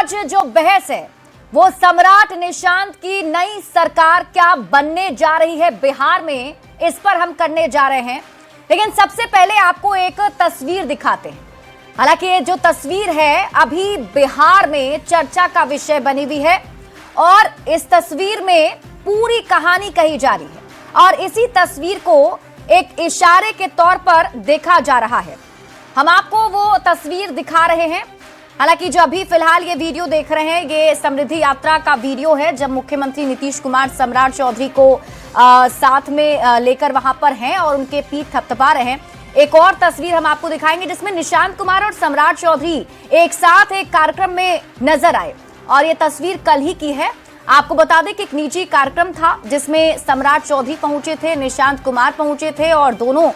आज जो बहस है वो सम्राट निशांत की नई सरकार क्या बनने जा रही है बिहार में, इस पर हम करने जा रहे हैं। लेकिन सबसे पहले आपको एक तस्वीर दिखाते हैं। हालांकि ये जो तस्वीर है अभी बिहार में चर्चा का विषय बनी हुई है और इस तस्वीर में पूरी कहानी कही जा रही है और इसी तस्वीर को एक इशारे के तौर पर देखा जा रहा है। हम आपको वो तस्वीर दिखा रहे हैं। हालांकि जो अभी फिलहाल ये वीडियो देख रहे हैं ये समृद्धि यात्रा का वीडियो है, जब मुख्यमंत्री नीतीश कुमार सम्राट चौधरी को साथ में लेकर वहां पर हैं और उनके पीठ थपथपा रहे हैं। एक और तस्वीर हम आपको दिखाएंगे जिसमें निशांत कुमार और सम्राट चौधरी एक साथ एक कार्यक्रम में नजर आए और ये तस्वीर कल ही की है। आपको बता दें कि एक निजी कार्यक्रम था जिसमें सम्राट चौधरी पहुंचे थे, निशांत कुमार पहुंचे थे और दोनों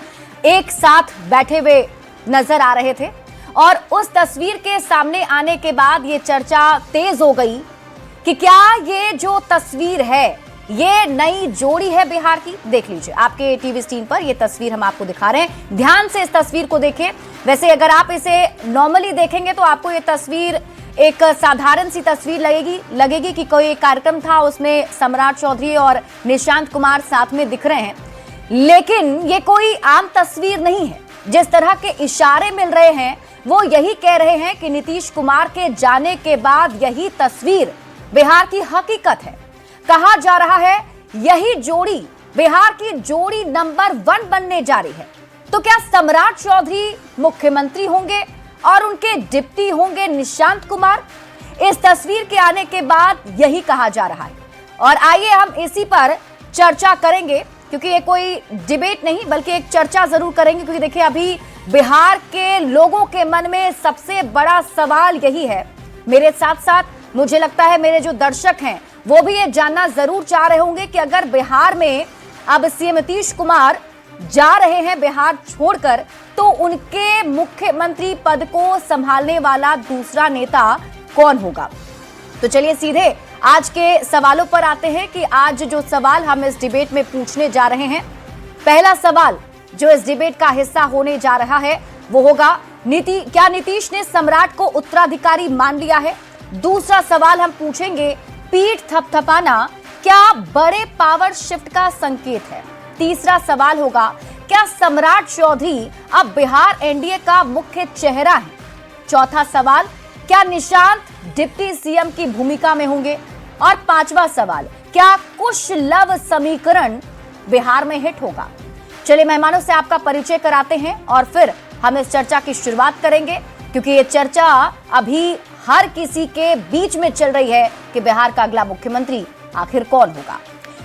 एक साथ बैठे हुए नजर आ रहे थे। और उस तस्वीर के सामने आने के बाद ये चर्चा तेज हो गई कि क्या ये जो तस्वीर है ये नई जोड़ी है बिहार की। देख लीजिए आपके टीवी स्क्रीन पर ये तस्वीर हम आपको दिखा रहे हैं, ध्यान से इस तस्वीर को देखें। वैसे अगर आप इसे नॉर्मली देखेंगे तो आपको ये तस्वीर एक साधारण सी तस्वीर लगेगी कि कोई कार्यक्रम था, उसमें सम्राट चौधरी और निशांत कुमार साथ में दिख रहे हैं। लेकिन ये कोई आम तस्वीर नहीं है। जिस तरह के इशारे मिल रहे हैं वो यही कह रहे हैं कि नीतीश कुमार के जाने के बाद यही तस्वीर बिहार की हकीकत है। कहा जा रहा है यही जोड़ी बिहार की जोड़ी नंबर 1 बनने जा रही है। तो क्या सम्राट चौधरी मुख्यमंत्री होंगे और उनके डिप्टी होंगे निशांत कुमार? इस तस्वीर के आने के बाद यही कहा जा रहा है और आइए हम इसी पर चर्चा करेंगे, क्योंकि ये कोई डिबेट नहीं बल्कि एक चर्चा जरूर करेंगे। क्योंकि देखिए अभी बिहार के लोगों के मन में सबसे बड़ा सवाल यही है। मेरे साथ साथ मुझे लगता है मेरे जो दर्शक हैं वो भी ये जानना जरूर चाह रहे होंगे कि अगर बिहार में अब सीएम नीतीश कुमार जा रहे हैं बिहार छोड़कर, तो उनके मुख्यमंत्री पद को संभालने वाला दूसरा नेता कौन होगा। तो चलिए सीधे आज के सवालों पर आते हैं कि आज जो सवाल हम इस डिबेट में पूछने जा रहे हैं। पहला सवाल जो इस डिबेट का हिस्सा होने जा रहा है वो होगा क्या नीतीश ने सम्राट को उत्तराधिकारी मान लिया है। दूसरा सवाल हम पूछेंगे पीठ थपथपाना क्या बड़े पावर शिफ्ट का संकेत है। तीसरा सवाल होगा क्या सम्राट चौधरी अब बिहार एनडीए का मुख्य चेहरा है। चौथा सवाल क्या निशांत डिप्टी सीएम की भूमिका में होंगे। और पांचवा सवाल क्या कुश लव समीकरण बिहार में हिट होगा। चलिए मेहमानों से आपका परिचय कराते हैं और फिर हम इस चर्चा की शुरुआत करेंगे, क्योंकि ये चर्चा अभी हर किसी के बीच में चल रही है कि बिहार का अगला मुख्यमंत्री आखिर कौन होगा।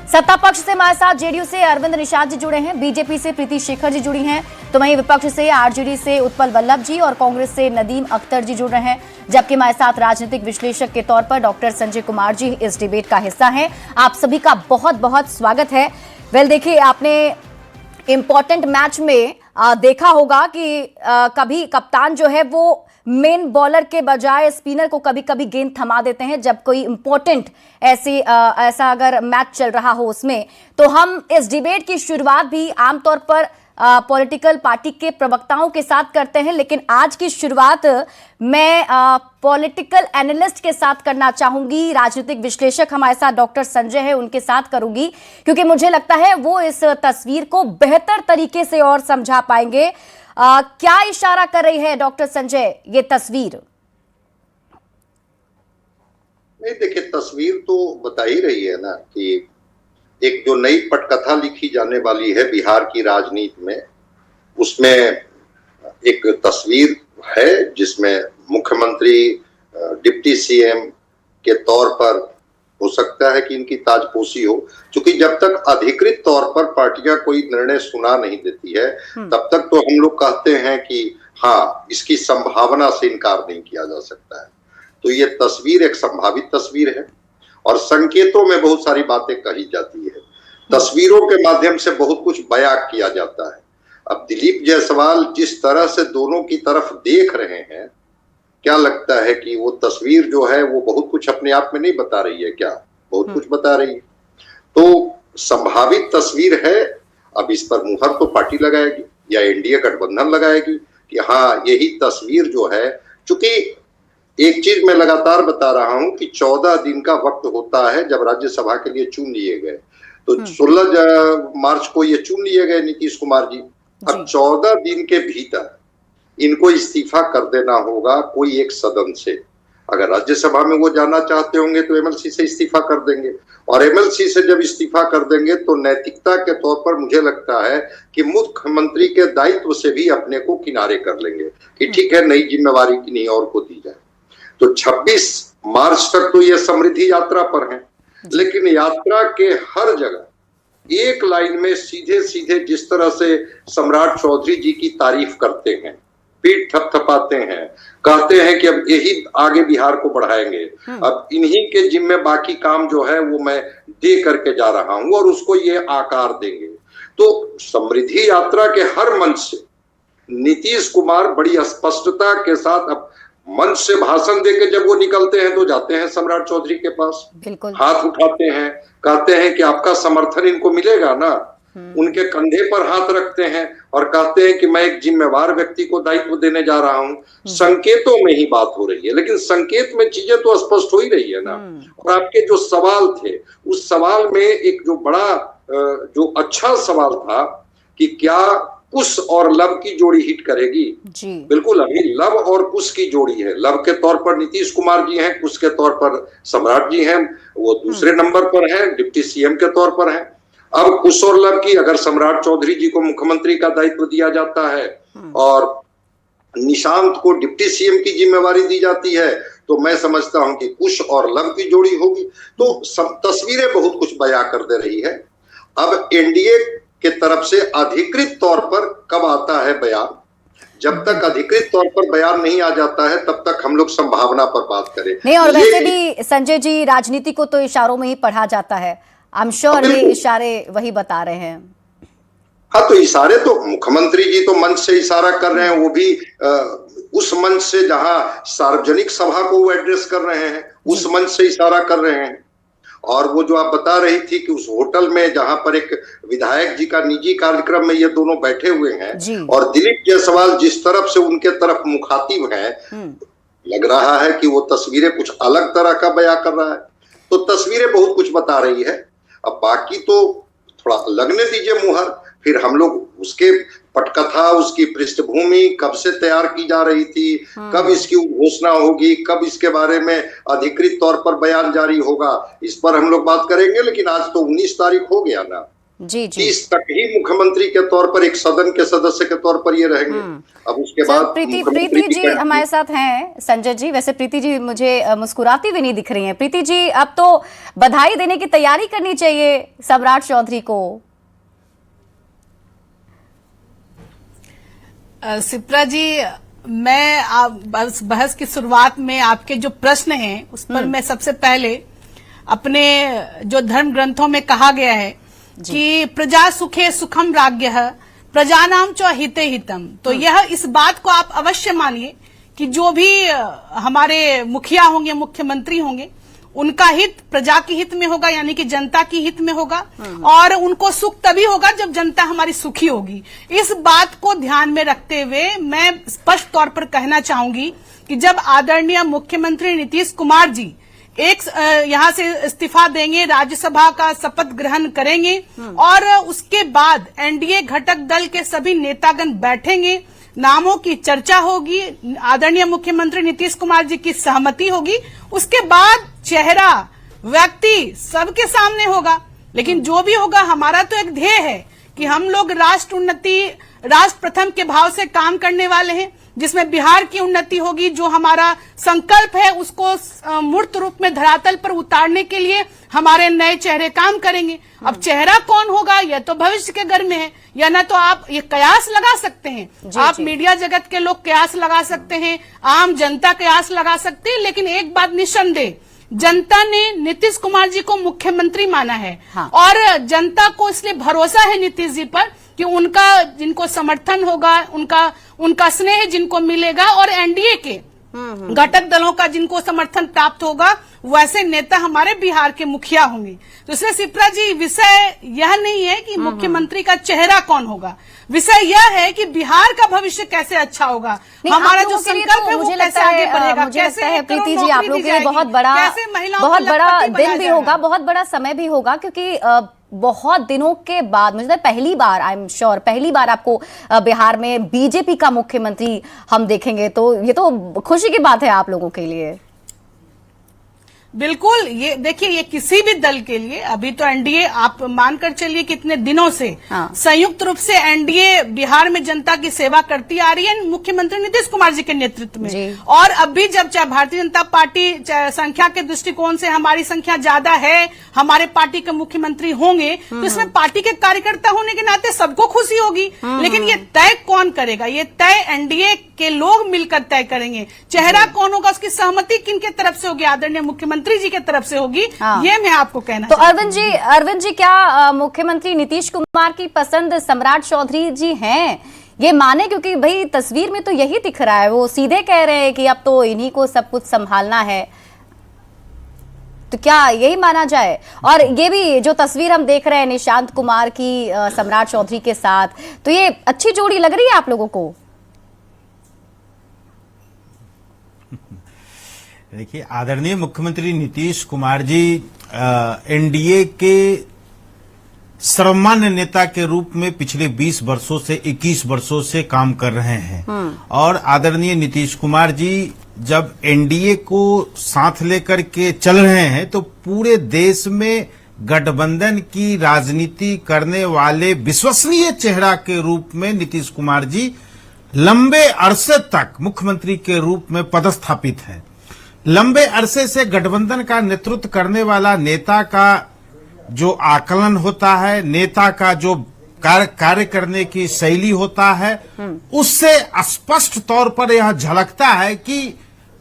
सत्ता पक्ष से हमारे साथ जेडीयू से अरविंद निषाद जी जुड़े हैं, बीजेपी से प्रीति शेखर जी जुड़ी हैं, तो वहीं विपक्ष से आरजेडी से उत्पल वल्लभ जी और कांग्रेस से नदीम अख्तर जी जुड़ रहे हैं। जबकि हमारे साथ राजनीतिक विश्लेषक के तौर पर डॉक्टर संजय कुमार जी इस डिबेट का हिस्सा हैं। आप सभी का बहुत बहुत स्वागत है। देखिए आपने इंपॉर्टेंट मैच में देखा होगा कि कभी कप्तान जो है वो मेन बॉलर के बजाय स्पिनर को कभी कभी गेंद थमा देते हैं जब कोई इंपॉर्टेंट ऐसा अगर मैच चल रहा हो उसमें। तो हम इस डिबेट की शुरुआत भी आमतौर पर पॉलिटिकल पार्टी के प्रवक्ताओं के साथ करते हैं, लेकिन आज की शुरुआत मैं पॉलिटिकल एनालिस्ट के साथ करना चाहूंगी। राजनीतिक विश्लेषक हमारे साथ डॉक्टर संजय है, उनके साथ करूंगी, क्योंकि मुझे लगता है वो इस तस्वीर को बेहतर तरीके से और समझा पाएंगे। क्या इशारा कर रही है डॉक्टर संजय ये तस्वीर? नहीं देखिए, तस्वीर तो बता ही रही है ना कि एक जो नई पटकथा लिखी जाने वाली है बिहार की राजनीति में, उसमें एक तस्वीर है जिसमें मुख्यमंत्री डिप्टी सीएम के तौर पर हो सकता है कि इनकी ताजपोशी हो, क्योंकि जब तक अधिकृत तौर पर पार्टियां कोई निर्णय सुना नहीं देती है तब तक तो हम लोग कहते हैं कि हाँ, इसकी संभावना से इनकार नहीं किया जा सकता है। तो ये तस्वीर एक संभावित तस्वीर है और संकेतों में बहुत सारी बातें कही जाती है, तस्वीरों के माध्यम से बहुत कुछ बयां किया जाता है। अब दिलीप जायसवाल जिस तरह से दोनों की तरफ देख रहे हैं, क्या लगता है कि वो तस्वीर जो है वो बहुत कुछ अपने आप में नहीं बता रही है क्या? बहुत कुछ बता रही है। तो संभावित तस्वीर है। अब इस पर मुहर तो पार्टी लगाएगी या एनडीए गठबंधन लगाएगी कि हाँ, यही तस्वीर जो है, चूंकि एक चीज मैं लगातार बता रहा हूं कि 14 दिन का वक्त होता है जब राज्यसभा के लिए चुन लिए गए। तो 16 मार्च को ये चुन लिए गए नीतीश कुमार जी। अब 14 दिन के भीतर इनको इस्तीफा कर देना होगा कोई एक सदन से। अगर राज्यसभा में वो जाना चाहते होंगे तो एमएलसी से इस्तीफा कर देंगे, और एमएलसी से जब इस्तीफा कर देंगे तो नैतिकता के तौर पर मुझे लगता है कि मुख्यमंत्री के दायित्व से भी अपने को किनारे कर लेंगे कि ठीक है, नई जिम्मेवारी किन्हीं और को दी जाए। तो 26 मार्च तक तो ये समृद्धि यात्रा पर है, लेकिन यात्रा के हर जगह एक लाइन में सीधे सीधे जिस तरह से सम्राट चौधरी जी की तारीफ करते हैं, पीठ थपथपाते हैं, कहते हैं कि अब यही आगे बिहार को बढ़ाएंगे, अब इन्हीं के जिम्मे बाकी काम जो है वो मैं दे करके जा रहा हूं और उसको ये आकार देंगे। तो समृद्धि यात्रा के हर मंच से नीतीश कुमार बड़ी स्पष्टता के साथ अब मंच से भाषण देके जब वो निकलते हैं तो जाते हैं सम्राट चौधरी के पास, हाथ उठाते हैं, कहते हैं कि आपका समर्थन इनको मिलेगा ना, उनके कंधे पर हाथ रखते हैं और कहते हैं कि मैं एक जिम्मेवार व्यक्ति को दायित्व देने जा रहा हूं। संकेतों में ही बात हो रही है, लेकिन संकेत में चीजें तो स्पष्ट हो ही रही है ना। और आपके जो सवाल थे, उस सवाल में एक जो बड़ा जो अच्छा सवाल था कि क्या कुश और लव की जोड़ी हिट करेगी जी। बिल्कुल, अभी लव और कुश की जोड़ी है। लव के तौर पर नीतीश कुमार जी हैं, कुश के तौर पर सम्राट जी हैं, वो दूसरे नंबर पर हैं, डिप्टी सीएम के तौर पर हैं। अब कुश और लव की अगर सम्राट चौधरी जी को मुख्यमंत्री का दायित्व दिया जाता है और निशांत को डिप्टी सीएम की जिम्मेवारी दी जाती है, तो मैं समझता हूं कि कुश और लव की जोड़ी होगी। तो तस्वीरें बहुत कुछ बयां कर दे रही है। अब एनडीए के तरफ से अधिकृत तौर पर कब आता है बयान, जब तक अधिकृत तौर पर बयान नहीं आ जाता है तब तक हम लोग संभावना पर बात करें। नहीं, और वैसे भी संजय जी, राजनीति को तो इशारों में ही पढ़ा जाता है। आई एम श्योर ये इशारे वही बता रहे हैं। हाँ, तो इशारे तो मुख्यमंत्री जी तो मंच से इशारा कर रहे हैं, वो भी उस मंच से जहां सार्वजनिक सभा को वो एड्रेस कर रहे हैं, उस मंच से इशारा कर रहे हैं। और वो जो आप बता रही थी कि उस होटल में जहां पर एक विधायक जी का निजी कार्यक्रम में ये दोनों बैठे हुए हैं और दिलीप जायसवाल जिस तरफ से उनके तरफ मुखातिब हैं, लग रहा है कि वो तस्वीरें कुछ अलग तरह का बयां कर रहा है। तो तस्वीरें बहुत कुछ बता रही है। अब बाकी तो थोड़ा लगने दीजिए मुहर, फिर हम लोग उसके पटकथा, उसकी पृष्ठभूमि कब से तैयार की जा रही थी, कब इसकी घोषणा होगी, कब इसके बारे में अधिकृत तौर पर बयान जारी होगा, इस पर हम लोग बात करेंगे। लेकिन आज तो 19 तारीख हो गया ना जी। 30 तक ही मुख्यमंत्री के तौर पर, एक सदन के सदस्य के तौर पर ये रहेंगे। अब उसके बाद प्रीति जी हमारे साथ हैं। संजय जी, वैसे प्रीति जी मुझे मुस्कुराती भी नहीं दिख रही हैं। प्रीति जी, अब तो बधाई देने की तैयारी करनी चाहिए सम्राट चौधरी को। सिप्रा जी, मैं बहस की शुरुआत में आपके जो प्रश्न हैं उस पर मैं सबसे पहले अपने जो धर्म ग्रंथों में कहा गया है कि प्रजा सुखे सुखम राज्ञः प्रजानाम च हिते हितम, तो यह इस बात को आप अवश्य मानिए कि जो भी हमारे मुखिया होंगे, मुख्यमंत्री होंगे, उनका हित प्रजा के हित में होगा, यानी कि जनता की हित में होगा। और उनको सुख तभी होगा जब जनता हमारी सुखी होगी। इस बात को ध्यान में रखते हुए मैं स्पष्ट तौर पर कहना चाहूंगी कि जब आदरणीय मुख्यमंत्री नीतीश कुमार जी यहाँ से इस्तीफा देंगे, राज्यसभा का शपथ ग्रहण करेंगे और उसके बाद एनडीए घटक दल के सभी नेतागण बैठेंगे, नामों की चर्चा होगी, आदरणीय मुख्यमंत्री नीतीश कुमार जी की सहमति होगी, उसके बाद चेहरा व्यक्ति सबके सामने होगा। लेकिन जो भी होगा, हमारा तो एक ध्येय है कि हम लोग राष्ट्र उन्नति, राष्ट्र प्रथम के भाव से काम करने वाले हैं, जिसमें बिहार की उन्नति होगी। जो हमारा संकल्प है उसको मूर्त रूप में धरातल पर उतारने के लिए हमारे नए चेहरे काम करेंगे। अब चेहरा कौन होगा यह तो भविष्य के घर में है, या ना तो आप ये कयास लगा सकते हैं, आप मीडिया जगत के लोग कयास लगा सकते हैं, आम जनता कयास लगा सकते हैं। लेकिन एक बात निस्संदेह, जनता ने नीतीश कुमार जी को मुख्यमंत्री माना है। और जनता को इसलिए भरोसा है नीतीश जी पर कि उनका जिनको समर्थन होगा, उनका स्नेह जिनको मिलेगा, और एनडीए के घटक दलों का जिनको समर्थन प्राप्त होगा वैसे नेता हमारे बिहार के मुखिया होंगे। तो इसलिए शिप्रा जी, विषय यह नहीं है कि मुख्यमंत्री का चेहरा कौन होगा, विषय यह है कि बिहार का भविष्य कैसे अच्छा होगा, हमारा जो संकल्प है वो कैसे आगे बढ़ेगा। मुझे लगता है प्रीति जी, आप लोगों के लिए बहुत बड़ा दिन भी होगा, बहुत बड़ा समय भी होगा, क्योंकि बहुत दिनों के बाद, मुझे लगता है पहली बार, आई एम श्योर पहली बार आपको बिहार में बीजेपी का मुख्यमंत्री हम देखेंगे। तो ये तो खुशी की बात है आप लोगों के लिए। बिल्कुल, ये देखिए, ये किसी भी दल के लिए, अभी तो एनडीए आप मानकर चलिए कितने दिनों से संयुक्त रूप से एनडीए बिहार में जनता की सेवा करती आ रही है मुख्यमंत्री नीतीश कुमार जी के नेतृत्व में। और अभी जब चाहे भारतीय जनता पार्टी संख्या के दृष्टिकोण से हमारी संख्या ज्यादा है, हमारे पार्टी के मुख्यमंत्री होंगे, तो इसमें पार्टी के कार्यकर्ता होने के नाते सबको खुशी होगी। लेकिन ये तय कौन करेगा? ये तय एनडीए के लोग मिलकर तय करेंगे। चेहरा कौन होगा, उसकी सहमति किनके तरफ से होगी? आदरणीय मुख्यमंत्री जी की तरफ से होगी। ये मैं आपको कहना तो अरविंद जी, क्या मुख्यमंत्री नीतीश कुमार की पसंद सम्राट चौधरी जी हैं? ये माने, क्योंकि भाई तस्वीर में तो यही दिख रहा है, वो सीधे कह रहे हैं कि अब तो इन्हीं को सब कुछ संभालना है। तो क्या यही माना जाए? और ये भी जो तस्वीर हम देख रहे हैं निशांत कुमार की सम्राट चौधरी के साथ, तो ये अच्छी जोड़ी लग रही है आप लोगों को? देखिए, आदरणीय मुख्यमंत्री नीतीश कुमार जी एनडीए के सर्वमान्य नेता के रूप में पिछले 20 वर्षों से 21 वर्षों से काम कर रहे हैं। और आदरणीय नीतीश कुमार जी जब एनडीए को साथ लेकर के चल रहे हैं, तो पूरे देश में गठबंधन की राजनीति करने वाले विश्वसनीय चेहरा के रूप में नीतीश कुमार जी लंबे अरसे तक मुख्यमंत्री के रूप में पदस्थापित हैं। लंबे अरसे से गठबंधन का नेतृत्व करने वाला नेता का जो आकलन होता है, नेता का जो कार्य करने की शैली होता है, उससे स्पष्ट तौर पर यह झलकता है कि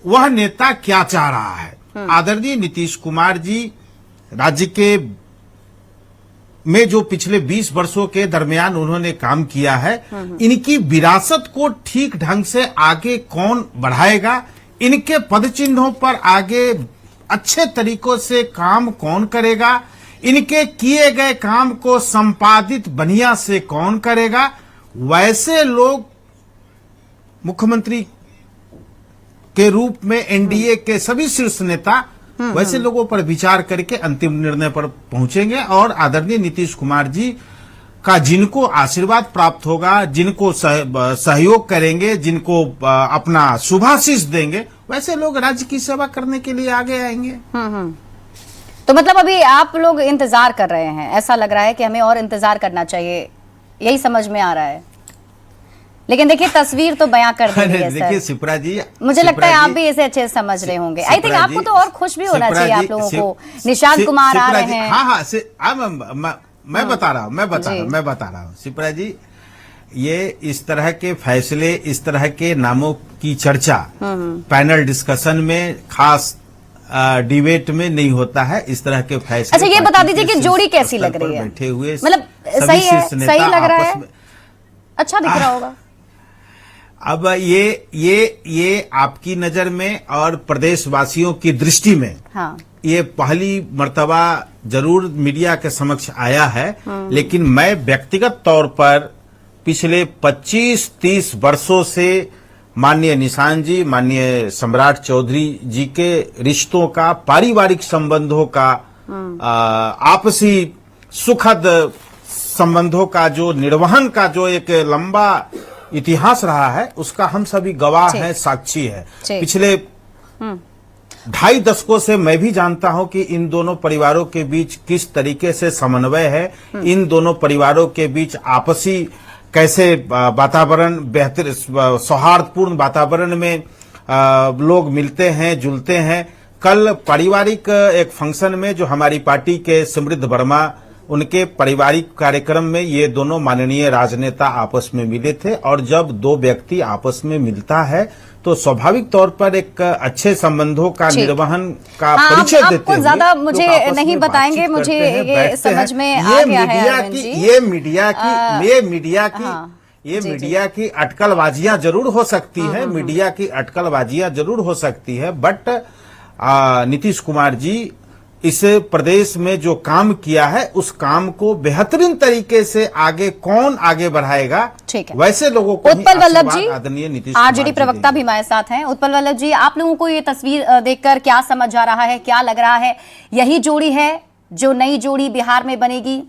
वह नेता क्या चाह रहा है। आदरणीय नीतीश कुमार जी राज्य के में जो पिछले 20 वर्षों के दरमियान उन्होंने काम किया है, इनकी विरासत को ठीक ढंग से आगे कौन बढ़ाएगा, इनके पद चिन्हों पर आगे अच्छे तरीकों से काम कौन करेगा, इनके किए गए काम को संपादित बढ़िया से कौन करेगा, वैसे लोग मुख्यमंत्री के रूप में एनडीए के सभी शीर्ष नेता वैसे लोगों पर विचार करके अंतिम निर्णय पर पहुंचेंगे। और आदरणीय नीतीश कुमार जी का जिनको आशीर्वाद प्राप्त होगा, जिनको सहयोग करेंगे, जिनको अपना शुभाशीष देंगे, वैसे लोग राज्य की सेवा करने के लिए आगे आएंगे। तो मतलब अभी आप लोग इंतजार कर रहे हैं, ऐसा लग रहा है कि हमें और इंतजार करना चाहिए, यही समझ में आ रहा है। लेकिन देखिए, तस्वीर तो बयां कर दी है। देखिए शिप्रा जी, मुझे लगता है आप भी इसे अच्छे समझ रहे होंगे। आई थिंक आपको तो और खुश भी होना चाहिए आप लोगों को। निशांत कुमार आ रहे हैं। हाँ, मैं बता रहा हूँ शिप्रा जी, ये इस तरह के फैसले, इस तरह के नामों की चर्चा पैनल डिस्कशन में, खास डिबेट में नहीं होता है। इस तरह के फैसले, अच्छा ये बता दीजिए कि जोड़ी कैसी लग रही है? बैठे हुए मतलब सही लग रहा है, अच्छा दिख रहा होगा। अब ये आपकी नजर में और प्रदेशवासियों की दृष्टि में, हाँ, ये पहली मर्तबा जरूर मीडिया के समक्ष आया है। लेकिन मैं व्यक्तिगत तौर पर पिछले 25-30 वर्षों से माननीय निशांत जी, माननीय सम्राट चौधरी जी के रिश्तों का, पारिवारिक संबंधों का, आपसी सुखद संबंधों का जो निर्वहन का जो एक लंबा इतिहास रहा है, उसका हम सभी गवाह हैं, साक्षी है। पिछले 2.5 दशकों से मैं भी जानता हूं कि इन दोनों परिवारों के बीच किस तरीके से समन्वय है, इन दोनों परिवारों के बीच आपसी कैसे वातावरण, बेहतर सौहार्दपूर्ण वातावरण में लोग मिलते हैं, जुलते हैं। कल पारिवारिक एक फंक्शन में जो हमारी पार्टी के समृद्ध वर्मा, उनके पारिवारिक कार्यक्रम में ये दोनों माननीय राजनेता आपस में मिले थे। और जब दो व्यक्ति आपस में मिलता है तो स्वाभाविक तौर पर एक अच्छे संबंधों का निर्वहन का परिचय देते हैं। ज्यादा मुझे नहीं बताएंगे, मुझे ये समझ में आ गया है। ये मीडिया की ये जी, मीडिया की अटकलबाजियां जरूर हो सकती है, मीडिया की अटकलबाजियां जरूर हो सकती है, बट नीतीश कुमार जी इस प्रदेश में जो काम किया है उस काम को बेहतरीन तरीके से आगे कौन आगे बढ़ाएगा, ठीक है, वैसे लोगों को उत्पल वल्लभ जी, आदरणीय नीतीश आरजेडी प्रवक्ता भी हमारे साथ हैं। उत्पल वल्लभ जी, आप लोगों को ये तस्वीर देखकर क्या समझ आ रहा है, क्या लग रहा है? यही जोड़ी है जो नई जोड़ी बिहार में बनेगी?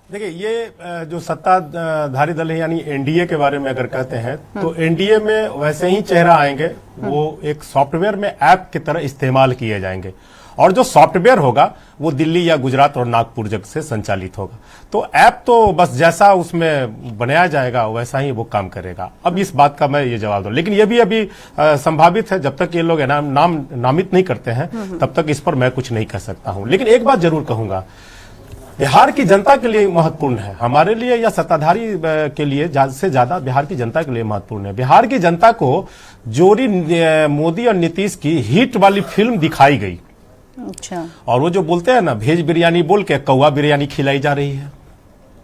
देखिए, ये जो सत्ताधारी दल है यानी एनडीए के बारे में अगर कहते हैं तो एनडीए में वैसे ही चेहरा आएंगे, वो एक सॉफ्टवेयर में ऐप की तरह इस्तेमाल किए जाएंगे और जो सॉफ्टवेयर होगा वो दिल्ली या गुजरात और नागपुर जग से संचालित होगा। तो ऐप तो बस जैसा उसमें बनाया जाएगा वैसा ही वो काम करेगा। अब इस बात का मैं ये जवाब दूं, लेकिन ये भी अभी संभावित है, जब तक ये लोग नामित नहीं करते हैं तब तक इस पर मैं कुछ नहीं कह सकता हूं। लेकिन एक बात जरूर कहूंगा, बिहार की जनता के लिए महत्वपूर्ण है, हमारे लिए या सत्ताधारी के लिए से ज्यादा बिहार की जनता के लिए महत्वपूर्ण है। बिहार की जनता को जोड़ी मोदी और नीतीश की हिट वाली फिल्म दिखाई गई। अच्छा, और वो जो बोलते हैं ना, भेज बिरयानी बोल के कौवा बिरयानी खिलाई जा रही है।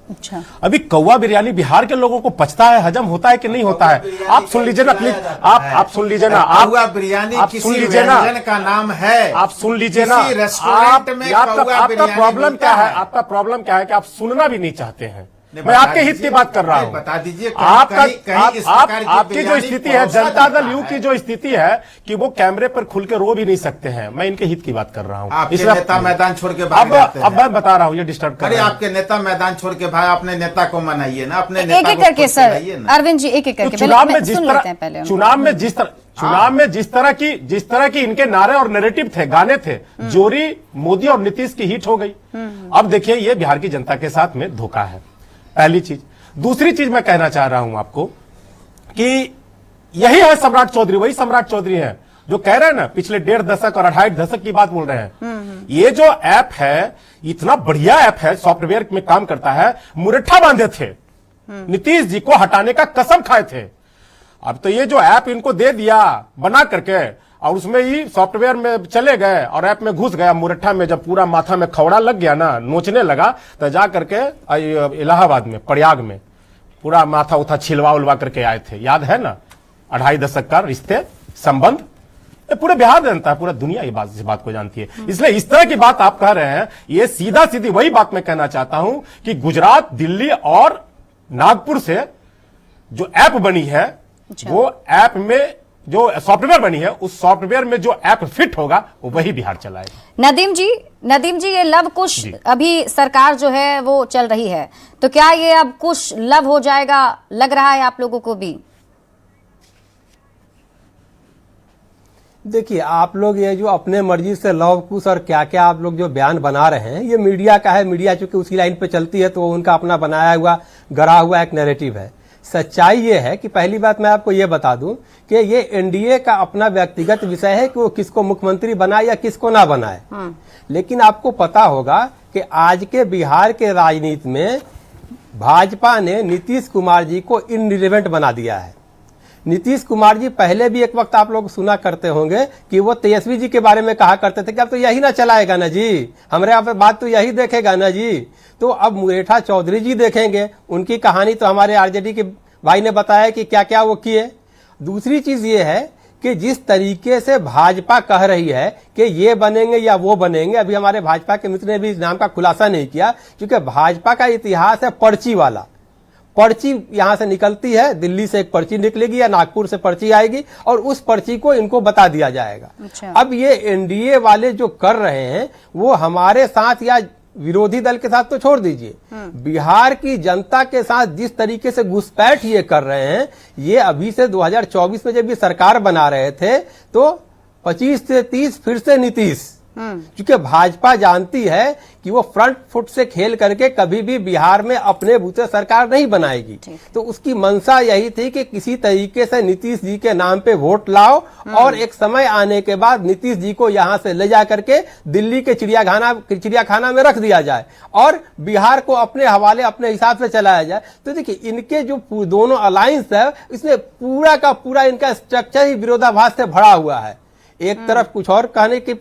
अच्छा, अभी कौवा बिरयानी बिहार के लोगों को पचता है, हजम होता है कि नहीं होता है? आप सुन लीजिए ना प्लीज, आप सुन लीजिए ना, कौवा बिरयानी आप किसी सुन लीजिए ना, व्यंजन का नाम है। आप सुन लीजिए ना, किसी रेस्टोरेंट में आपका प्रॉब्लम क्या है? आपका प्रॉब्लम क्या है कि आप सुनना भी नहीं चाहते हैं। मैं आपके हित की बात कर रहा हूं। बता दीजिए, आपकी जो स्थिति है, जनता दल यू की जो स्थिति है कि वो कैमरे पर खुल के रो भी नहीं सकते हैं, मैं इनके हित की बात कर रहा हूं। आपके नेता मैदान छोड़ के भाग जाते हैं। अब मैं बता रहा हूं, ये डिस्टर्ब कर अरे रहे हैं। आपके नेता मैदान छोड़ के भाई, अपने नेता को मनाइए ना, अपने एक नेता एक को करके खुद सर, खिलाइए ना। अरविंद जी एक एक करके चुनाव में पहले जिस सुन तरह लेते हैं पहले। चुनाव में जिस तरह की इनके नारे और नैरेटिव थे, गाने थे, जोड़ी मोदी और नीतीश की हिट हो गई। अब देखिए, ये बिहार की जनता के साथ में धोखा है, पहली चीज। दूसरी चीज मैं कहना चाह रहा हूं आपको कि यही है सम्राट चौधरी, वही सम्राट चौधरी है जो कह रहे हैं ना, पिछले 1.5 दशक और 2.5 दशक की बात बोल रहे हैं। ये जो ऐप है, इतना बढ़िया ऐप है, सॉफ्टवेयर में काम करता है, मुरट्ठा बांधे थे, नीतीश जी को हटाने का कसम खाए थे। अब तो ये जो ऐप इनको दे दिया बना करके और उसमें ही सॉफ्टवेयर में चले गए और ऐप में घुस गया, मुरट्ठा में जब पूरा माथा में खौड़ा लग गया ना, नोचने लगा, तो जा करके इलाहाबाद में, प्रयाग में पूरा माथा उथा छिलवा उलवा करके आए थे। याद है ना, 2.5 दशक का रिश्ते संबंध, ये पूरे बिहार जानता है, पूरा दुनिया इस बात को जानती है। इसलिए इस तरह की बात आप कह रहे हैं, ये सीधा सीधी वही बात मैं कहना चाहता हूं कि गुजरात, दिल्ली और नागपुर से जो ऐप बनी है, वो ऐप में जो सॉफ्टवेयर बनी है, उस सॉफ्टवेयर में जो ऐप फिट होगा वो वही बिहार चलाएगा। नदीम जी, ये लव कुश अभी सरकार जो है वो चल रही है, तो क्या ये अब कुश लव हो जाएगा, लग रहा है आप लोगों को भी? देखिए, आप लोग ये जो अपने मर्जी से लव कुश और क्या क्या आप लोग जो बयान बना रहे हैं, ये मीडिया का है। मीडिया चूंकि उसी लाइन पे चलती है तो वो उनका अपना बनाया हुआ, गढ़ा हुआ एक नैरेटिव है। सच्चाई ये है कि पहली बात मैं आपको ये बता दूं कि ये एनडीए का अपना व्यक्तिगत विषय है कि वो किसको मुख्यमंत्री बनाए या किसको ना बनाए। लेकिन आपको पता होगा कि आज के बिहार के राजनीति में भाजपा ने नीतीश कुमार जी को इनरिलेवेंट बना दिया है। नीतीश कुमार जी पहले भी एक वक्त आप लोग सुना करते होंगे कि वो तेजस्वी जी के बारे में कहा करते थे कि अब तो यही ना चलाएगा ना जी, हमारे यहाँ पे बात तो यही देखेगा ना जी। तो अब मुरेठा चौधरी जी देखेंगे, उनकी कहानी तो हमारे आरजेडी के भाई ने बताया कि क्या क्या वो किए। दूसरी चीज ये है कि जिस तरीके से भाजपा कह रही है कि ये बनेंगे या वो बनेंगे, अभी हमारे भाजपा के मित्र ने भी इस नाम का खुलासा नहीं किया, क्योंकि भाजपा का इतिहास है पर्ची वाला। पर्ची यहां से निकलती है, दिल्ली से एक पर्ची निकलेगी या नागपुर से पर्ची आएगी और उस पर्ची को इनको बता दिया जाएगा। अच्छा। अब ये एनडीए वाले जो कर रहे हैं वो हमारे साथ या विरोधी दल के साथ तो छोड़ दीजिए, बिहार की जनता के साथ जिस तरीके से घुसपैठ ये कर रहे हैं, ये अभी से 2024 में जब ये सरकार बना रहे थे तो 25 से 30 फिर से नीतीश, क्योंकि भाजपा जानती है कि वो फ्रंट फुट से खेल करके कभी भी बिहार में अपने बूते सरकार नहीं बनाएगी। तो उसकी मंशा यही थी कि किसी तरीके से नीतीश जी के नाम पे वोट लाओ और एक समय आने के बाद नीतीश जी को यहां से ले जा करके दिल्ली के चिड़ियाखाना में रख दिया जाए और बिहार को अपने हवाले, अपने हिसाब से चलाया जाए। तो देखिए, इनके जो दोनों अलायंस है, इसमें पूरा का पूरा इनका स्ट्रक्चर ही विरोधाभास से भरा हुआ है। एक तरफ कुछ और कहने की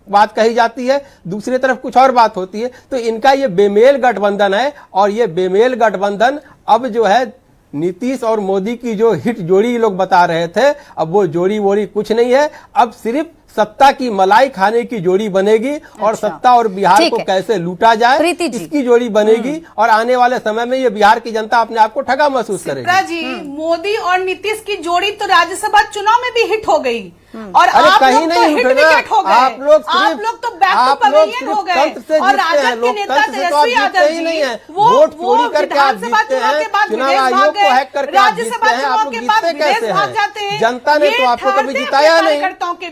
बात कही जाती है, दूसरी तरफ कुछ और बात होती है। तो इनका ये बेमेल गठबंधन है, और ये बेमेल गठबंधन अब जो है नीतीश और मोदी की जो हिट जोड़ी लोग बता रहे थे, अब वो जोड़ी वोड़ी कुछ नहीं है, अब सिर्फ सत्ता की मलाई खाने की जोड़ी बनेगी। और सत्ता और बिहार को कैसे लूटा जाए इसकी जोड़ी बनेगी, और आने वाले समय में ये बिहार की जनता अपने आप को ठगा महसूस करेगी। जी, मोदी और नीतीश की जोड़ी तो राज्यसभा चुनाव में भी हिट हो गई, और अरे आप कहीं लोग नहीं तो हिट उठना, विकेट हो गए। आप लोग तो बैक टू पवेलियन हो गए, और राजद के नेता तेजस्वी यादव जी वो विधानसभा चुनाव के बाद चुनाव विदेश आयोग भाग को हैक गए, करके आप जीतते राज्यसभा हैं, चुनाव आप के लोग बाद जीतते विदेश कैसे भाग जाते हैं? हैं। जनता ने तो आपको कभी जिताया नहीं,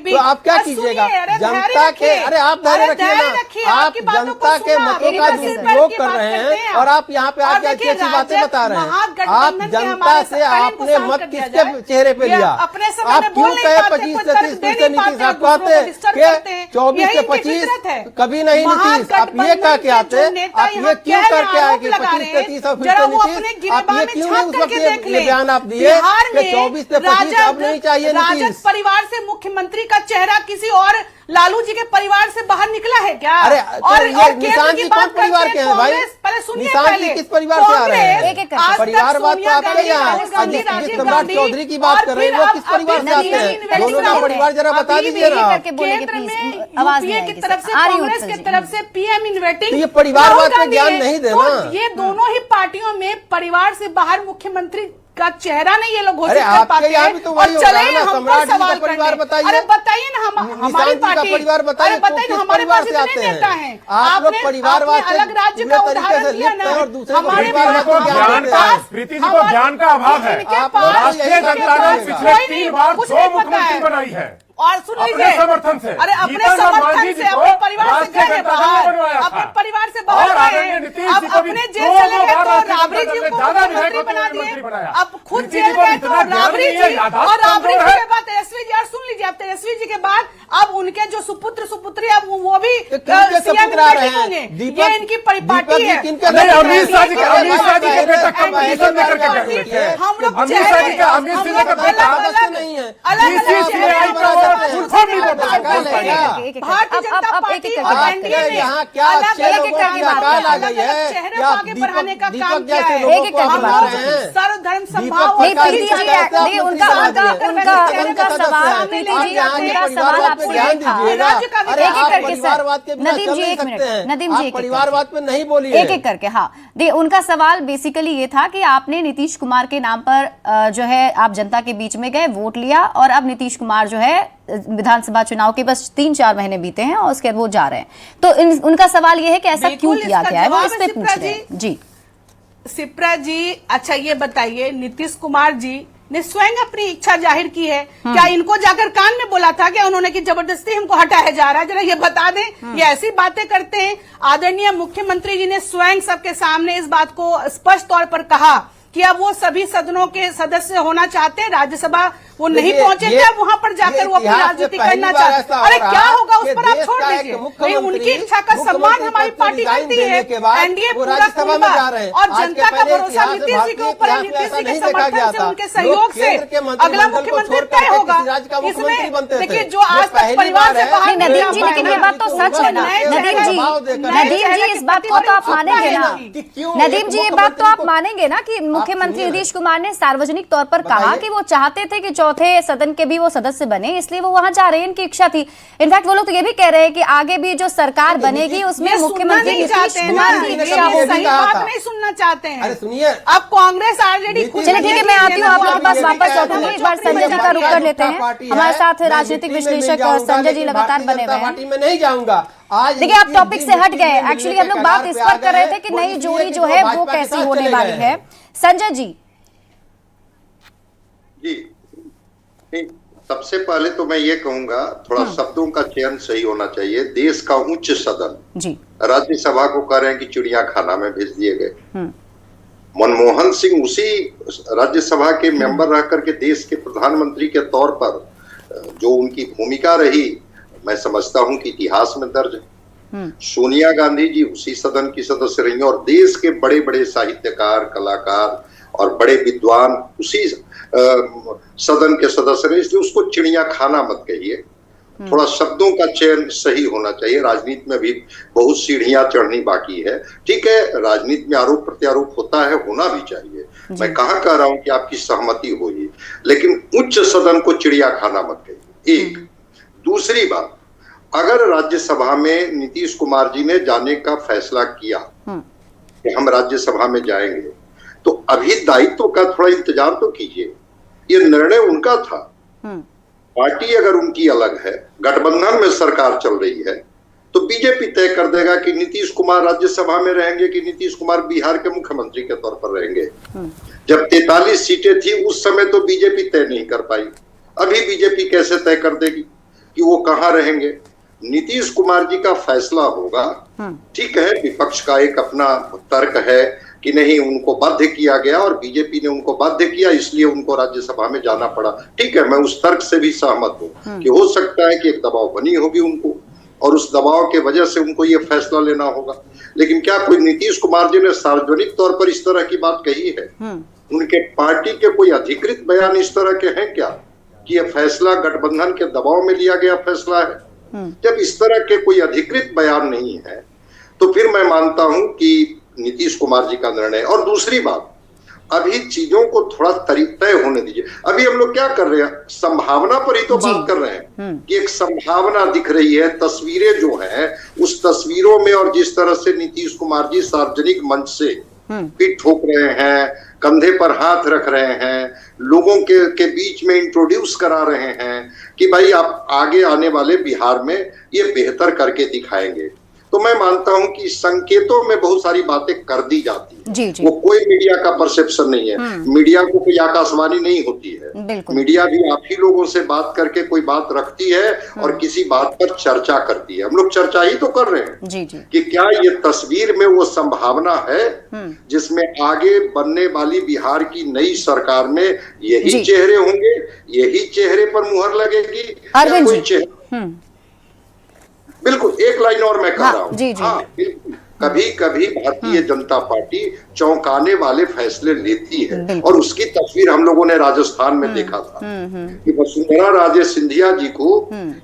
तो आप क्या कीजिएगा? जनता के, अरे आप धैर्य रखिए ना, आप जनता के मतों का दुरुपयोग कर रहे हैं, और आप यहाँ पे आके अच्छी अच्छी बातें बता रहे हैं। आप जनता से आपने मत किसके चेहरे पे लिया? आप क्यों कहे 25-30% से नीतीश? आप कहते कि 24 से 25 कभी नहीं नीतीश, आप ये कह के आते, आप ये क्यों करके आए कि 25 से 30 और फिर से नीतीश? आप ये क्यों नहीं उस वक्त ये बयान आप दिए कि 24 से 25 अब नहीं चाहिए नीतीश? परिवार से मुख्यमंत्री का चेहरा किसी और लालू जी के परिवार से बाहर निकला है क्या? अरे ये निशान जी कौन परिवार के हैं भाई? निशान जी किस परिवार से आ रहे हैं? परिवारवाद तो आपके यहाँ, जिस सम्राट चौधरी की बात कर रहे हैं वो किस परिवार से आते हैं? दोनों का परिवार जरा बता दीजिए ना। केंद्र में यूपीए की तरफ से, कांग्रेस की तरफ से पीएम इन वेटिंग, ये परिवारवाद पे ज्ञान नहीं देना। ये दोनों ही पार्टियों में परिवार से बाहर मुख्यमंत्री का चेहरा नहीं ये लोग घोषित कर पाते हैं। भी तो वही और चले ना, सम्राट जी का परिवार बताइए। अरे बताइए ना, हमारी पार्टी परिवार बताइए, बताइए ना, हमारे पास इतने नेता हैं। आप लोग परिवारवाद से अलग राज्य का उदाहरण दिया ना, और दूसरे हमारे प्रीति जी को ज्ञान का अभाव है। राष्ट्रीय जनता ने पिछले 3 बार 2 मुख्यमंत्री बनाई है, और सुन लीजिए, समर्थन से, अरे अपने समर्थन से, अपने परिवार से गए बाहर, अपने परिवार से बाहर गए, अब अपने जेल चले गए तो राबड़ी जी को मुख्यमंत्री बना दिए, अब खुद जेल गए तो राबड़ी जी, और राबड़ी जी के बाद तेजस्वी जी, और सुन लीजिए, अब तेजस्वी जी के बाद अब उनके जो सुपुत्र सुपुत्री अब वो भी सीएम होंगे। ये इनकी परिपाटी है। अमित शाह जी के बेटा कंपटीशन में करके गए थे, हम लोग अमित शाह जी का नहीं है, अलग भारतीय जनता पार्टी और एनडीए ने यहाँ क्या अच्छे लोगों की अकाल आ गई है, चेहरे आगे बढ़ाने का काम किया है। सर्वधर्म संभाव, उनका सवाल आपसे ये था, नदीम जी परिवारवाद पे नहीं बोलिए, एक एक करके। हाँ, उनका सवाल बेसिकली ये था कि आपने नीतीश कुमार के नाम पर जो है आप जनता के बीच में गए, वोट लिया, और अब नीतीश कुमार जो है विधानसभा चुनाव के बस 3-4 महीने बीते हैं और उसके बाद वो जा रहे हैं, तो उनका सवाल ये है कि ऐसा क्यों किया गया है, वो इस पे पूछ रहे हैं। जी सिप्रा जी, अच्छा ये बताइए, नीतीश कुमार जी ने स्वयं अपनी इच्छा जाहिर की है, क्या इनको जाकर कान में बोला था क्या उन्होंने कि जबरदस्ती हमको हटाया जा रहा है? जरा ये बता दें, ये ऐसी बातें करते हैं। आदरणीय मुख्यमंत्री जी ने स्वयं सबके सामने इस बात को स्पष्ट तौर पर कहा कि अब वो सभी सदनों के सदस्य होना चाहते हैं, राज्यसभा वो नहीं पहुंचे थे, अब वहां पर जाकर वो अपनी राजनीति करना चाहते हैं। अरे क्या होगा उस पर आप छोड़ दीजिए, उनकी इच्छा का सम्मान हमारी पार्टी करती है, एनडीए पूरा कुंभा, और जनता का भरोसा नीतीश जी के ऊपर है, नीतीश जी के समर्थन से, उनके सहयोग से अगला मुख्यमंत्री तय होगा। इसमें देखिए जो आज तक परिवार से बाहर, नदीम जी, लेकिन ये बात तो सच है ना नदीम जी, इस बात को तो आप मानेंगे ना नदीम जी, ये बात तो आप मानेंगे ना कि मुख्यमंत्री नीतीश कुमार ने सार्वजनिक तौर पर कहा कि वो चाहते थे कि चौथे सदन के भी वो सदस्य बने, इसलिए वो वहां जा रहे हैं, इनकी इच्छा थी। इनफैक्ट वो लोग तो ये भी कह रहे हैं कि आगे भी जो सरकार बनेगी उसमें मुख्यमंत्री नीतीश कुमार की इच्छा होगी। सही बात नहीं सुनना चाहते हैं। अरे सुनिए, अब कांग्रेस ऑलरेडी, चलिए ठीक है, मैं आती हूँ आप लोगों के पास वापस लौटूंगी। एक बार संजय जी का रुख कर लेते हैं, हमारे साथ राजनीतिक विश्लेषक संजय जी लगातार बने हुए हैं। पार्टी में नहीं जाऊंगा आज। देखिए आप टॉपिक से हट गए, एक्चुअली हम लोग बात इस पर कर रहे थे कि नई जोड़ी जो है वो कैसी होने वाली है। संजय जी सबसे पहले तो मैं ये कहूंगा, थोड़ा शब्दों का चयन सही होना चाहिए। देश का उच्च सदन जी राज्यसभा को कह रहे हैं कि चिड़ियाखाना में भेज दिए गए। मनमोहन सिंह उसी राज्यसभा के मेंबर रह करके देश के प्रधानमंत्री के तौर पर जो उनकी भूमिका रही, मैं समझता हूं कि इतिहास में दर्ज है। सोनिया गांधी जी उसी सदन की सदस्य रही और देश के बड़े बड़े साहित्यकार, कलाकार और बड़े विद्वान उसी सदन के सदस्य रहे, इसलिए उसको चिड़ियाखाना मत कहिए। थोड़ा शब्दों का चयन सही होना चाहिए। राजनीति में भी बहुत सीढ़ियां चढ़नी बाकी है। ठीक है, राजनीति में आरोप प्रत्यारोप होता है, होना भी चाहिए। मैं कहाँ कह रहा हूं कि आपकी सहमति होगी, लेकिन उच्च सदन को चिड़ियाखाना मत कहिए। एक दूसरी बात, अगर राज्यसभा में नीतीश कुमार जी ने जाने का फैसला किया कि हम राज्यसभा में जाएंगे, तो अभी दायित्व का थोड़ा इंतजार तो कीजिए। ये निर्णय उनका था, पार्टी अगर उनकी अलग है, गठबंधन में सरकार चल रही है, तो बीजेपी तय कर देगा कि नीतीश कुमार राज्यसभा में रहेंगे कि नीतीश कुमार बिहार के मुख्यमंत्री के तौर पर रहेंगे। जब 43 सीटें थी उस समय तो बीजेपी तय नहीं कर पाई, अभी बीजेपी कैसे तय कर देगी कि वो कहां रहेंगे? नीतीश कुमार जी का फैसला होगा। ठीक है, विपक्ष का एक अपना तर्क है कि नहीं, उनको बाध्य किया गया और बीजेपी ने उनको बाध्य किया, इसलिए उनको राज्यसभा में जाना पड़ा। ठीक है, मैं उस तर्क से भी सहमत हूं कि हो सकता है कि एक दबाव बनी होगी उनको और उस दबाव के वजह से उनको ये फैसला लेना होगा। लेकिन क्या कोई नीतीश कुमार जी ने सार्वजनिक तौर पर इस तरह की बात कही है? उनके पार्टी के कोई अधिकृत बयान इस तरह के हैं क्या कि यह फैसला गठबंधन के दबाव में लिया गया फैसला है? जब इस तरह के कोई अधिकृत बयान नहीं है, तो फिर मैं मानता हूं कि नीतीश कुमार जी का निर्णय। और दूसरी बात, अभी चीजों को थोड़ा तय होने दीजिए। अभी हम लोग क्या कर रहे हैं, संभावना पर ही तो बात कर रहे हैं कि एक संभावना दिख रही है। तस्वीरें जो हैं, उस तस्वीरों में और जिस तरह से नीतीश कुमार जी सार्वजनिक मंच से पीठ ठोक रहे हैं, कंधे पर हाथ रख रहे हैं, लोगों के बीच में इंट्रोड्यूस करा रहे हैं कि भाई आप आगे आने वाले बिहार में ये बेहतर करके दिखाएंगे, तो मैं मानता हूं कि संकेतों में बहुत सारी बातें कर दी जाती है। जी, जी। वो कोई मीडिया का परसेप्शन नहीं है। मीडिया को कोई आकाशवाणी नहीं होती है। मीडिया भी आप ही लोगों से बात करके कोई बात रखती है और किसी बात पर चर्चा करती है। हम लोग चर्चा ही तो कर रहे हैं जी, जी। कि क्या ये तस्वीर में वो संभावना है जिसमें आगे बनने वाली बिहार की नई सरकार में यही चेहरे होंगे, यही चेहरे पर मुहर लगेगी? अरविंद जी, बिल्कुल, एक लाइन और मैं कह रहा हूं। जी, जी। हाँ, बिल्कुल, कभी कभी भारतीय जनता पार्टी चौंकाने वाले फैसले लेती है और उसकी तस्वीर हम लोगों ने राजस्थान में देखा था कि वसुंधरा राजे सिंधिया जी को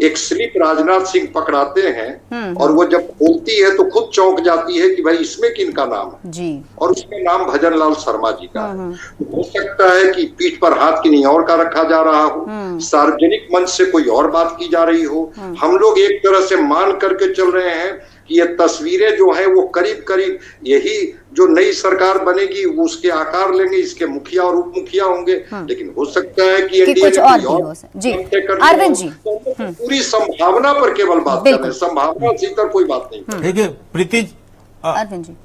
एक स्लिप राजनाथ सिंह पकड़ाते हैं और वो जब खोलती है तो खुद चौंक जाती है कि भाई इसमें किनका नाम है जी, और उसका नाम भजन लाल शर्मा जी का है। हो सकता है कि पीठ पर हाथ किन्हीं और का रखा जा रहा हो, सार्वजनिक मंच से कोई और बात की जा रही हो। हम लोग एक तरह से मान करके चल रहे हैं कि ये तस्वीरें जो है वो करीब करीब यही जो नई सरकार बनेगी वो उसके आकार लेंगे, इसके मुखिया और उप मुखिया होंगे। लेकिन हो सकता है कि एनडीए कुछ और भी हो। जी, अरविंद जी, पूरी संभावना पर केवल बात कर रहे हैं, संभावना से इतर कोई बात नहीं। देखिए प्रीति, अरविंद जी,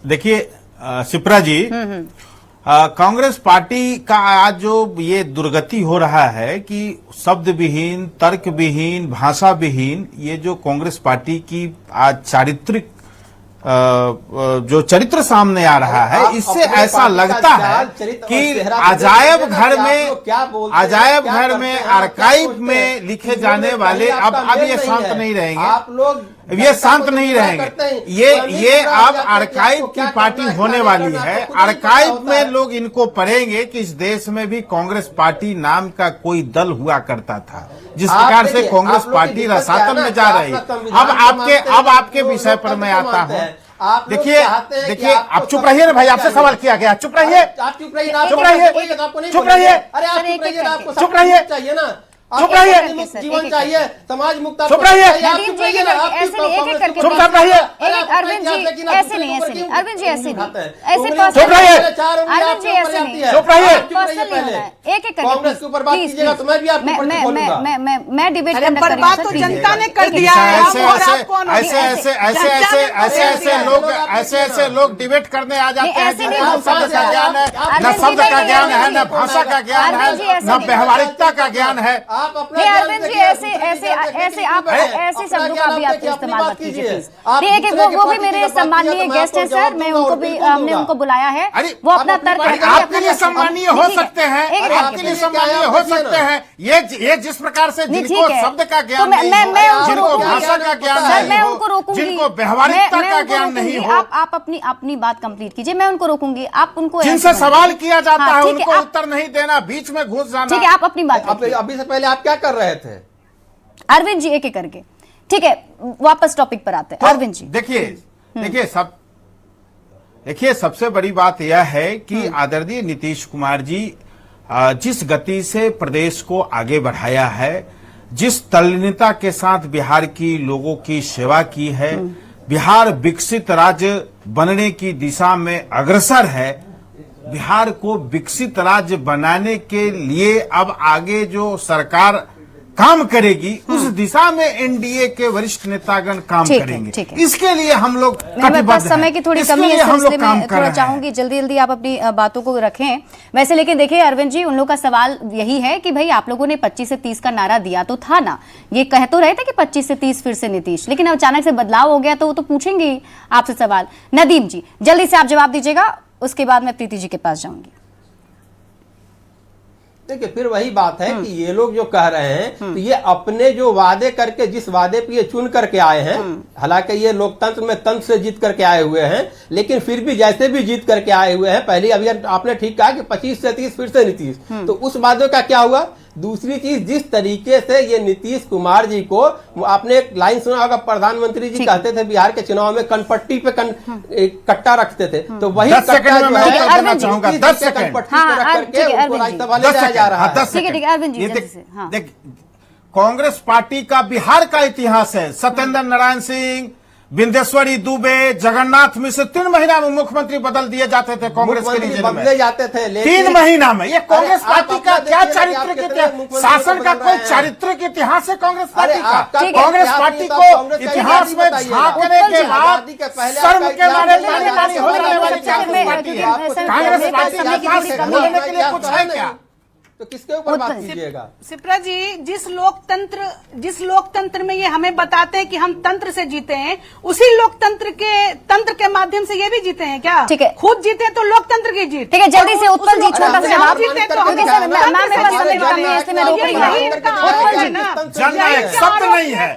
देखिए शिप्रा जी, कांग्रेस पार्टी का आज जो ये दुर्गति हो रहा है कि शब्द विहीन, तर्क विहीन, भाषा विहीन, ये जो कांग्रेस पार्टी की आज चारित्रिक जो चरित्र सामने आ रहा है, इससे ऐसा लगता है कि अजायब घर में आर्काइव में लिखे जाने वाले अब ये शांत नहीं रहेंगे। आप लोग ये शांत नहीं रहेंगे। ये अब आर्काइव की पार्टी होने वाली है। आर्काइव में लोग इनको पढ़ेंगे कि इस देश में भी कांग्रेस पार्टी नाम का कोई दल हुआ करता था। जिस प्रकार से कांग्रेस पार्टी रसातल में जा रही है। अब आपके विषय पर मैं आता हूँ। देखिए आप चुप रहिए ना भाई, आपसे सवाल किया गया। चुप रहिए, चुप रहिए, चुप रहिए, चुप रहिए, चाहिए ना, चुप रहिए, जीवन चाहिए, समाज मुक्त, चुप रहिए, चुप रहिए, चुप रहिए। अरविंद जी ऐसे नहीं, अरविंद जी ऐसे नहीं, ऐसे चुप रहिए, अरविंद जी ऐसे नहीं, चुप रहिए, एक एक कांग्रेस के ऊपर बात कीजिएगा तो मैं भी आपके ऊपर बोलूंगा। मैं डिबेट करना पर बात तो जनता ने कर दिया है। ऐसे लोग डिबेट करने आ जाते हैं जिनको शब्द का ज्ञान है, न शब्द का ज्ञान है, न भाषा का ज्ञान है, न व्यवहारिकता का ज्ञान है। अरविंद जी ऐसे आप ऐसे शब्दों का भी आप इस्तेमाल मत कीजिए प्लीज। वो भी मेरे सम्माननीय गेस्ट हैं सर, मैं उनको भी, हमने उनको बुलाया है, वो अपना तर्क आपके लिए सम्मानीय हो सकते हैं, आपके लिए सम्मानीय हो सकते हैं। ये जिस प्रकार से जिनको शब्द का ज्ञान नहीं हो, जिनको भाषा का ज्ञान नहीं हो, जिनको व्यवहारिकता का ज्ञान नहीं हो, आप अपनी बात कंप्लीट कीजिए, मैं उनको रोकूंगी। आप उनको जिनसे सवाल किया जाता है उनको उत्तर नहीं देना, बीच में घुस जाना। ठीक है, आप अपनी बात अभी से पहले आप क्या कर रहे थे? अरविंद जी एक एक करके, ठीक है, वापस टॉपिक पर आते हैं। अरविंद जी देखिए सबसे बड़ी बात यह है कि आदरणीय नीतीश कुमार जी जिस गति से प्रदेश को आगे बढ़ाया है, जिस तल्लीनता के साथ बिहार की लोगों की सेवा की है, बिहार विकसित राज्य बनने की दिशा में अग्रसर है। बिहार को विकसित राज्य बनाने के लिए अब आगे जो सरकार काम करेगी उस दिशा में एनडीए के वरिष्ठ नेतागण काम करेंगे। ठीक है। इसके लिए हम लोग मेरे पास समय की थोड़ी कमी है, हम लोग इसलिए काम मैं कर थोड़ा रहे हैं। चाहूंगी जल्दी जल्दी आप अपनी बातों को रखें वैसे। लेकिन देखिए अरविंद जी, उन लोगों का सवाल यही है कि भाई आप लोगों ने 25 से 30 का नारा दिया तो था ना, ये कह तो रहे थे कि 25 से 30 फिर से नीतीश, लेकिन अचानक से बदलाव हो गया तो वो तो पूछेंगे ही आपसे सवाल। नदीम जी जल्दी से आप जवाब दीजिएगा, उसके बाद मैं प्रीति जी के पास जाऊंगी। देखिए फिर वही बात है कि ये लोग जो कह रहे हैं तो ये अपने जो वादे करके, जिस वादे पे ये चुन करके आए हैं, हालांकि ये लोकतंत्र में तंत्र से जीत करके आए हुए हैं, लेकिन फिर भी जैसे भी जीत करके आए हुए हैं, पहले अभी आपने ठीक कहा कि 25 से 30 फिर से नीतीश, तो उस वादे का क्या हुआ? दूसरी चीज, जिस तरीके से ये नीतीश कुमार जी को, आपने एक लाइन सुना होगा, प्रधानमंत्री जी कहते थे बिहार के चुनाव में कनपट्टी पे कट्टा रखते थे, तो वही 10 सेकंड में मैं कट्टा उत्तर देना चाहूंगा, 10 सेकंड। कनपट्टी पे रख करके उनको राज्यसभा ले जाया जा रहा है। ठीक है अरविंद जी जल्दी से। हाँ। देख, कांग्रेस पार्टी का बिहार का इतिहास है। सत्येंद्र नारायण सिंह, बिंदेश्वरी दुबे, जगन्नाथ मिश्र 3 महीना में मुख्यमंत्री बदल दिए जाते थे कांग्रेस के रीजन में, बदले जाते थे, 3 महीना में। ये कांग्रेस अरे पार्टी आप का अपना क्या देखिए चारित्र कि के आप कितने इतिहास, मुख्यमंत्री शासन का बदल कोई रहे हैं। चारित्रिक इतिहास है कांग्रेस अरे पार्टी का? आपका कांग्रेस इतिहास पार्टी नहीं तो को कांग्रेस का इतिहास में इतिहास झांकने बताइए। के बाद आजादी के पहले शर्म आपका के इतिहास मारे नहीं ताली ताली हो जाने वाली कांग्रेस पार्टी है। कांग्रेस पार्टी के पास बोलने के लिए कुछ है क्या? तो किसके ऊपर बात कीजिएगा? सिप्रा जी, जिस लोकतंत्र में ये हमें बताते हैं कि हम तंत्र से जीते हैं, उसी लोकतंत्र के तंत्र के माध्यम से ये भी जीते हैं क्या? ठीक है। खुद जीते तो लोकतंत्र की जीत। ठीक है, जल्दी से उत्पल जी छोटा सा जवाब। जीते तो क्योंकि सर मेरे पास समय कम है, इसलिए मैं रोक रही हूँ। उत्पल जी जननायक शब्द नहीं है।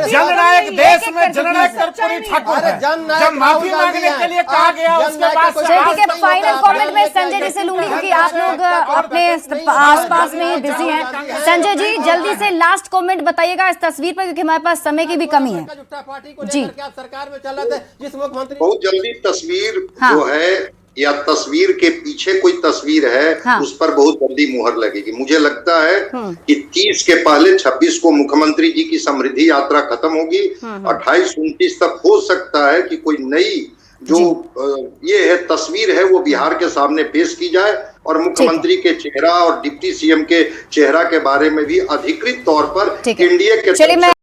जननायक देश में जननायक कर्पूरी ठाकुर है। जब माफी मांगने के लिए कहा गया उसके बाद ठीक है, फाइनल कमेंट में संजय जी से लूंगी क्योंकि आप लोग अपने आसपास में ही बिजी हैं। संजय जी जल्दी से लास्ट कमेंट बताइएगा इस तस्वीर पर, क्योंकि हमारे पास समय की भी कमी है। जी सरकार में चल रहे थे, जिस मुख्यमंत्री बहुत जल्दी तस्वीर हाँ। जो है या तस्वीर के पीछे कोई तस्वीर है हाँ। उस पर बहुत जल्दी मुहर लगेगी। मुझे लगता है कि 30 के पहले 26 को मुख्यमंत्री जी की समृद्धि यात्रा खत्म होगी। 28-29 तक हो सकता है कि कोई नई जो ये है तस्वीर है वो बिहार के सामने पेश की जाए और मुख्यमंत्री के चेहरा और डिप्टी सीएम के चेहरा के बारे में भी अधिकृत तौर पर ठीक है। एनडीए के चलिए मैं